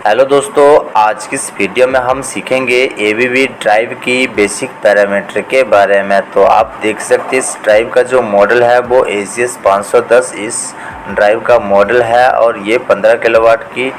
Hello दोस्तों, आज की इस वीडियो में हम सीखेंगे ABB ड्राइव की बेसिक पैरामीटर के बारे में। तो आप देख सकते हैं इस ड्राइव का जो मॉडल है वो ACS 510 इस ड्राइव का मॉडल है और ये 15 किलोवाट की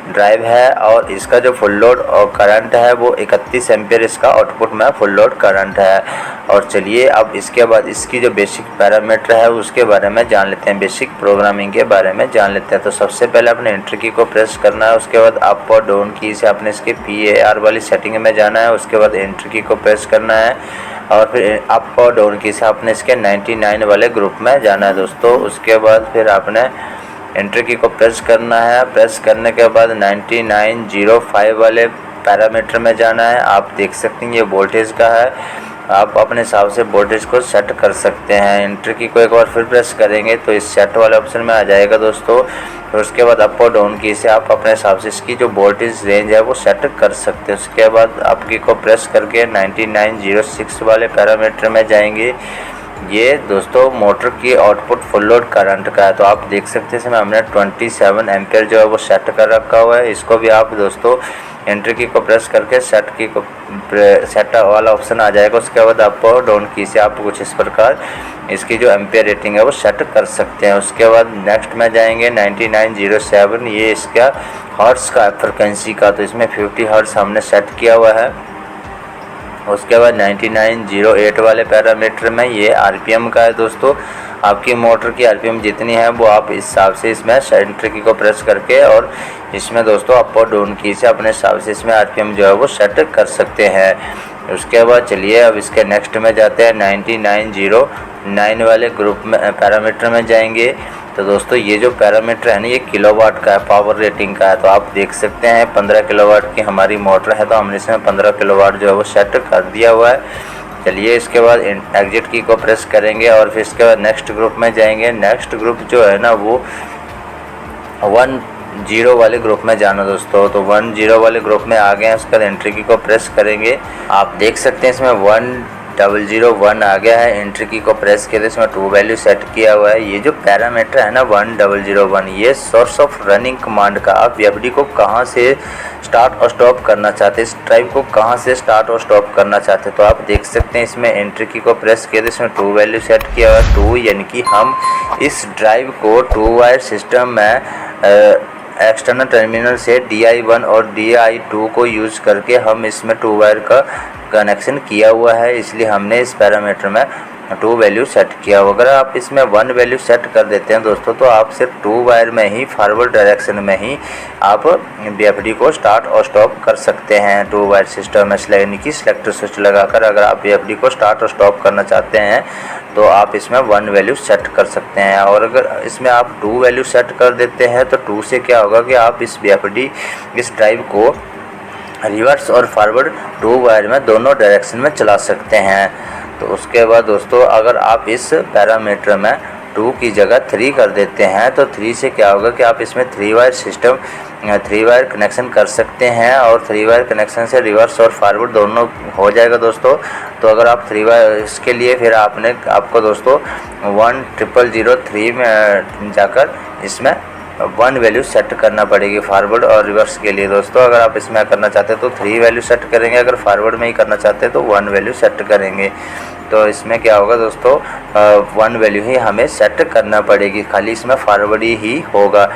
ड्राइव है और इसका जो फुल लोड और करंट है वो 31 एम्पियर इसका आउटपुट में फुल लोड करंट है। और चलिए अब इसके बाद इसकी जो बेसिक पैरामीटर है उसके बारे में जान लेते हैं, बेसिक प्रोग्रामिंग के बारे में जान लेते हैं। तो सबसे पहले अपने एंटर की को प्रेस करना है, उसके बाद अप और डाउन की से आपने इसके PAR वाली सेटिंग में जाना है, उसके बाद एंटर की को प्रेस करना है और फिर अप और डाउन की से आपने इसके 99 वाले ग्रुप में जाना है दोस्तों। उसके बाद फिर आपने एंटर की को प्रेस करना है, प्रेस करने के बाद 9905 वाले पैरामीटर में जाना है। आप देख सकते हैं ये वोल्टेज का है, आप अपने हिसाब से वोल्टेज को सेट कर सकते हैं। एंटर की को एक बार फिर प्रेस करेंगे तो इस सेट वाले ऑप्शन में आ जाएगा दोस्तों। तो उसके बाद अप और डाउन की से आप अपने हिसाब से इसकी जो वोल्टेज रेंज है वो सेट कर सकते हैं। उसके बाद आपकी को प्रेस करके 9906 वाले पैरामीटर में जाएंगे। ये दोस्तों मोटर की आउटपुट फुल लोड करंट का है। तो आप देख सकते हैं इसमें हमने 27 एम्पियर जो है वो सेट कर रखा हुआ है। इसको भी आप दोस्तों एंटर की को प्रेस करके सेट वाला ऑप्शन आ जाएगा। उसके बाद अप और डाउन की से आप कुछ इस प्रकार इसकी जो एम्पियर रेटिंग है वो सेट कर सकते हैं। उसके बाद नेक्स्ट में जाएंगे 9907, ये इसका हर्ट्स का फ्रिक्वेंसी का, तो इसमें 50 हर्ट्स हमने सेट किया हुआ है। उसके बाद 9908 वाले पैरामीटर में ये RPM का है दोस्तों। आपकी मोटर की RPM जितनी है वो आप इस हिसाब से इसमें एंटर की को प्रेस करके और इसमें दोस्तों अप और डाउन की से अपने हिसाब से इसमें RPM जो है वो सेट कर सकते हैं। उसके बाद चलिए अब इसके नेक्स्ट में जाते हैं 9909 वाले ग्रुप में पैरामीटर में जाएंगे। तो दोस्तों ये जो पैरामीटर है ना ये किलोवाट का है, पावर रेटिंग का है। तो आप देख सकते हैं 15 किलोवाट की हमारी मोटर है तो हमने इसमें 15 किलोवाट जो है वो सेट कर दिया हुआ है। चलिए इसके बाद एग्जिट की को प्रेस करेंगे और फिर इसके बाद नेक्स्ट ग्रुप में जाएंगे। नेक्स्ट ग्रुप जो है ना वो 10 वाले ग्रुप में जाना दोस्तों। तो 10 वाले ग्रुप में आ गए हैं, उसके बाद एंट्री की को प्रेस करेंगे। आप देख सकते हैं इसमें 1001 आ गया है। एंट्री की को प्रेस किया इसमें 2 वैल्यू सेट किया हुआ है। ये जो पैरामीटर है ना 1001 ये सोर्स ऑफ रनिंग कमांड का, आप VFD को कहाँ से स्टार्ट और स्टॉप करना चाहते हैं, इस ड्राइव को कहाँ से स्टार्ट और स्टॉप करना चाहते हैं। तो आप देख सकते हैं इसमें एंट्री की को प्रेस किया इसमें 2 वैल्यू सेट किया हुआ है। 2 यानी कि हम इस ड्राइव को 2 वायर सिस्टम में एक्सटर्नल टर्मिनल से DI1 और DI2 को यूज़ करके हम इसमें 2 वायर का कनेक्शन किया हुआ है, इसलिए हमने इस पैरामीटर में 2 वैल्यू सेट किया हुआ। अगर आप इसमें 1 वैल्यू सेट कर देते हैं दोस्तों तो आप सिर्फ 2 वायर में ही फॉरवर्ड डायरेक्शन में ही आप VFD को स्टार्ट और स्टॉप कर सकते हैं। 2 वायर सिस्टम में यानी कि सिलेक्टर स्विच लगाकर अगर आप VFD को स्टार्ट और स्टॉप करना चाहते हैं तो आप इसमें 1 वैल्यू सेट कर सकते हैं। और अगर इसमें आप 2 वैल्यू सेट कर देते हैं तो 2 से क्या होगा कि आप इस VFD इस ड्राइव को रिवर्स और फॉरवर्ड 2 वायर में दोनों डायरेक्शन में चला सकते हैं। तो उसके बाद दोस्तों अगर आप इस पैरामीटर में 2 की जगह 3 कर देते हैं तो 3 से क्या होगा कि आप इसमें 3 वायर सिस्टम 3 वायर कनेक्शन कर सकते हैं और 3 वायर कनेक्शन से रिवर्स और फॉरवर्ड दोनों हो जाएगा दोस्तों। तो अगर आप 3 वायर इसके लिए फिर आपको दोस्तों 1003 में जाकर इसमें 1 वैल्यू सेट करना पड़ेगी फॉरवर्ड और रिवर्स के लिए दोस्तों। अगर आप इसमें करना चाहते हैं तो 3 वैल्यू सेट करेंगे, अगर फॉरवर्ड में ही करना चाहते हैं तो 1 वैल्यू सेट करेंगे। तो इसमें क्या होगा दोस्तों 1 वैल्यू ही हमें सेट करना पड़ेगी, खाली इसमें फॉरवर्ड ही होगा।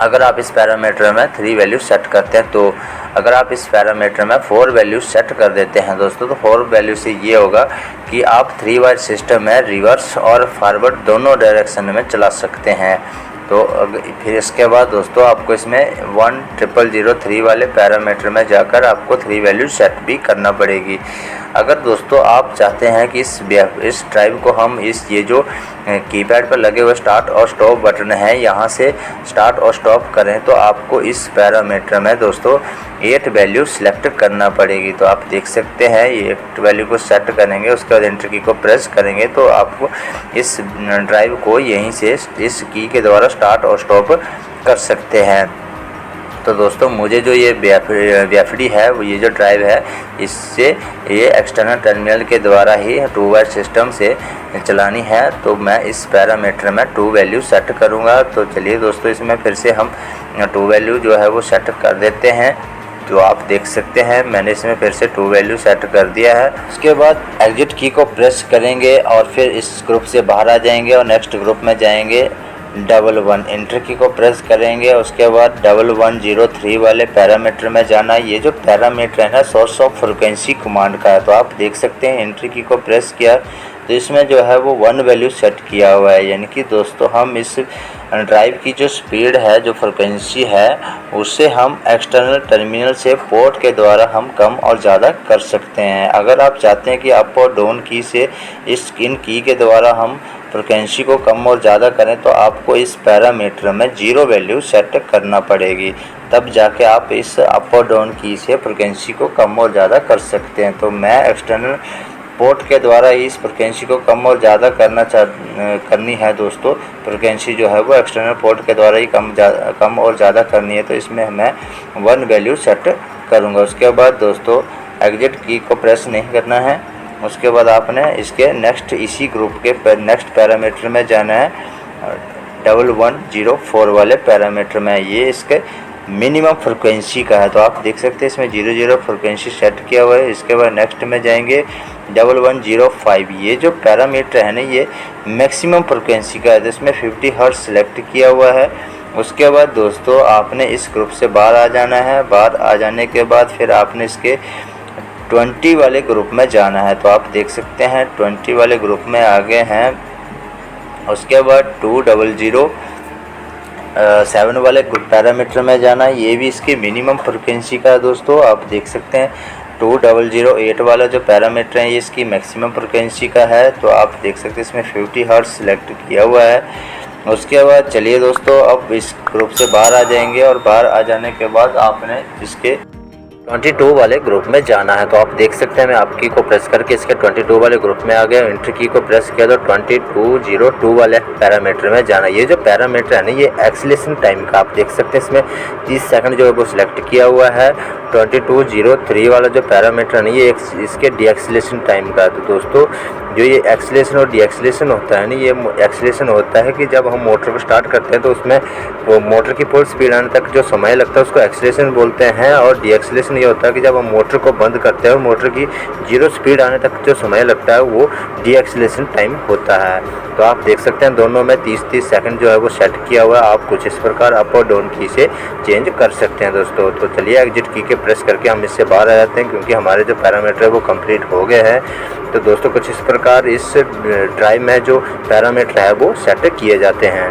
अगर आप इस पैरामीटर में 3 वैल्यू सेट करते हैं तो अगर आप इस पैरामीटर में 4 वैल्यू सेट कर देते हैं दोस्तों तो 4 वैल्यू से ये होगा कि आप 3 वायर सिस्टम में रिवर्स और फॉरवर्ड दोनों डायरेक्शन में चला सकते हैं। तो फिर इसके बाद दोस्तों आपको इसमें 1003 वाले पैरामीटर में जाकर आपको 3 वैल्यू सेट भी करना पड़ेगी। अगर दोस्तों आप चाहते हैं कि इस ड्राइव को हम ये जो कीपैड पर लगे हुए स्टार्ट और स्टॉप बटन है यहाँ से स्टार्ट और स्टॉप करें तो आपको इस पैरामीटर में दोस्तों 8 वैल्यू सिलेक्ट करना पड़ेगी। तो आप देख सकते हैं ये 8 वैल्यू को सेट करेंगे, उसके बाद एंटर की को प्रेस करेंगे तो आपको इस ड्राइव को यहीं से इस की के द्वारा स्टार्ट और स्टॉप कर सकते हैं। तो दोस्तों मुझे जो ये BFD है, वो ये जो ड्राइव है, इससे ये एक्सटर्नल टर्मिनल के द्वारा ही 2 वायर सिस्टम से चलानी है। तो मैं इस पैरामीटर में 2 वैल्यू सेट करूँगा। तो चलिए दोस्तों, इसमें फिर से हम 2 वैल्यू जो है वो सेट कर देते हैं। तो आप देख सकते हैं मैंने इसमें फिर से 2 वैल्यू सेट कर दिया है। उसके बाद एग्जिट की को प्रेस करेंगे और फिर इस ग्रुप से बाहर आ जाएंगे और नेक्स्ट ग्रुप में जाएंगे। 11 एंटर की को प्रेस करेंगे। उसके बाद 1103 वाले पैरामीटर में जाना। ये जो पैरामीटर है ना, सोर्स ऑफ फ्रिक्वेंसी कमांड का है। तो आप देख सकते हैं एंट्री की को प्रेस किया तो इसमें जो है वो 1 वैल्यू सेट किया हुआ है। यानी कि दोस्तों हम इस ड्राइव की जो स्पीड है, जो फ्रिक्वेंसी है, उससे हम एक्सटर्नल टर्मिनल से पोर्ट के द्वारा हम कम और ज़्यादा कर सकते हैं। अगर आप चाहते हैं कि अप और डाउन की से इन की के द्वारा हम फ्रिक्वेंसी को कम और ज़्यादा करें, तो आपको इस पैरामीटर में 0 वैल्यू सेट करना पड़ेगी। तब जाके आप इस अप और डाउन की से फ्रिक्वेंसी को कम और ज़्यादा कर सकते हैं। तो मैं एक्सटर्नल पोर्ट के द्वारा इस फ्रिक्वेंसी को कम और ज़्यादा करनी है दोस्तों। फ्रिक्वेंसी जो है वो एक्सटर्नल पोर्ट के द्वारा ही कम और ज़्यादा करनी है। तो इसमें मैं 1 वैल्यू सेट करूँगा। उसके बाद दोस्तों एग्जिट की को प्रेस नहीं करना है। उसके बाद आपने इसके नेक्स्ट इसी ग्रुप के नेक्स्ट पैरामीटर में जाना है। 1104 वाले पैरामीटर में ये इसके मिनिमम फ्रिक्वेंसी का है। तो आप देख सकते हैं इसमें 00 फ्रिक्वेंसी सेट किया हुआ है। इसके बाद नेक्स्ट में जाएंगे 1105। ये जो पैरामीटर है ना, ये मैक्सिमम फ्रिक्वेंसी का है। तो इसमें 50 हर्ट्ज सेलेक्ट किया हुआ है। उसके बाद दोस्तों आपने इस ग्रुप से बाहर आ जाना है। बाहर आ जाने के बाद फिर आपने इसके 20 वाले ग्रुप में जाना है। तो आप देख सकते हैं 20 वाले ग्रुप में आ गए हैं। उसके बाद 2007 वाले पैरामीटर में जाना है। ये भी इसकी मिनिमम फ्रिक्वेंसी का है दोस्तों। आप देख सकते हैं 2008 वाला जो पैरामीटर है, ये इसकी मैक्सिमम फ्रिक्वेंसी का है। तो आप देख सकते हैं इसमें 50 हर्ट्ज सेलेक्ट किया हुआ है। उसके बाद चलिए दोस्तों, अब इस ग्रुप से बाहर आ जाएंगे और बाहर आ जाने के बाद आपने इसके 22 वाले ग्रुप में जाना है। तो आप देख सकते हैं मैं आपकी को प्रेस करके इसके 22 वाले ग्रुप में आ गया। एंट्री की को प्रेस किया तो 2202 वाले पैरामीटर में जाना। ये जो पैरामीटर है ना, ये एक्सीलरेशन टाइम का आप देख सकते हैं इसमें 30 सेकंड जो है वो सिलेक्ट किया हुआ है। 2203 वाला जो पैरामीटर है ना, ये इसके डीएक्सीलरेशन टाइम का है। तो दोस्तों जो ये एक्सीलरेशन और डीएक्सीलरेशन होता है ना, ये एक्सीलरेशन होता है कि जब हम मोटर को स्टार्ट करते हैं तो उसमें वो मोटर की फुल स्पीड आने तक जो समय लगता है उसको एक्सीलरेशन बोलते हैं। और डीएक्सीलरेशन ये होता है कि जब हम मोटर को बंद करते हैं और मोटर की 0 स्पीड आने तक जो समय लगता है वो डीएक्सीलरेशन टाइम होता है। तो आप देख सकते हैं दोनों में 30-30 सेकंड जो है वो सेट किया हुआ है। आप कुछ इस प्रकार अप और डाउन की से चेंज कर सकते हैं दोस्तों। तो चलिए एग्जिट की के प्रेस करके हम इससे बाहर आ जाते हैं, क्योंकि हमारे जो पैरामीटर है वो कंप्लीट हो गए हैं। तो दोस्तों कुछ इस प्रकार इस ड्राइव में जो पैरामीटर है वो सेट किए जाते हैं।